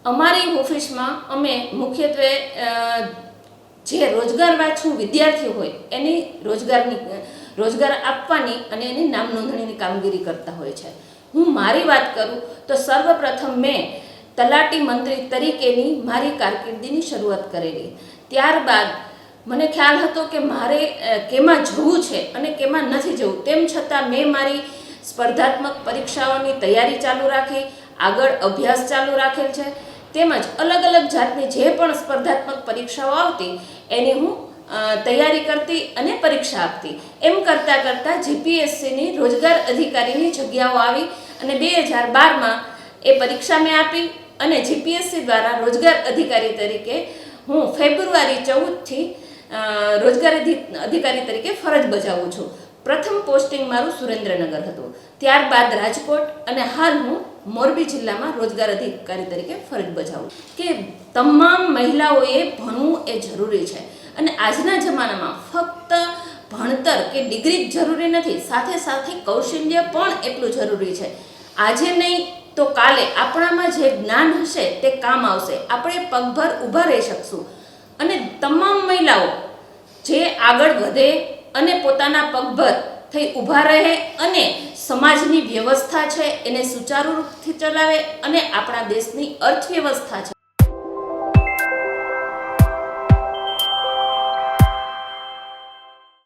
અમારી ઓફિસમાં અમે મુખ્યત્વે જે રોજગારવાંછુ વિદ્યાર્થીઓ હોય એની રોજગાર આપવાની અને એની નામ નોંધણીની કામગીરી કરતા હોય છે. હું મારી વાત કરું તો સર્વપ્રથમ મેં તલાટી મંત્રી તરીકેની મારી કારકિર્દીની શરૂઆત કરેલી. ત્યારબાદ મને ખ્યાલ હતો કે મારે કેમાં જવું છે અને કેમાં નથી જવું, તેમ છતાં મેં મારી સ્પર્ધાત્મક પરીક્ષાઓની તૈયારી ચાલુ રાખી, આગળ અભ્યાસ ચાલુ રાખેલ છે. તેમજ અલગ અલગ જાતની જે પણ સ્પર્ધાત્મક પરીક્ષાઓ આવતી એની હું તૈયારી કરતી અને પરીક્ષા આપતી. એમ કરતાં કરતાં જીપીએસસીની રોજગાર અધિકારીની જગ્યાઓ આવી અને 2012માં એ પરીક્ષા મેં આપી અને જીપીએસસી દ્વારા રોજગાર અધિકારી તરીકે હું ફેબ્રુઆરી 14થી રોજગાર અધિકારી તરીકે ફરજ બજાવું છું. પ્રથમ પોસ્ટિંગ મારું સુરેન્દ્રનગર હતું, ત્યારબાદ રાજકોટ અને હાલ હું મોરબી જિલ્લામાં રોજગાર અધિકારી તરીકે ફરજ બજાવું. કે તમામ મહિલાઓએ ભણવું એ જરૂરી છે અને આજના જમાનામાં ફક્ત ભણતર કે ડિગ્રી જ જરૂરી નથી, સાથે સાથે કૌશલ્ય પણ એટલું જરૂરી છે. આજે નહીં તો કાલે આપણામાં જે જ્ઞાન હશે તે કામ આવશે, આપણે પગભર ઊભા રહી શકશું. અને તમામ મહિલાઓ જે આગળ વધે અને પોતાના પગભર થઈ ઊભા રહે અને સમાજની વ્યવસ્થા છે એને સુચારુ રૂપથી ચલાવે અને આપણા દેશની અર્થવ્યવસ્થા છે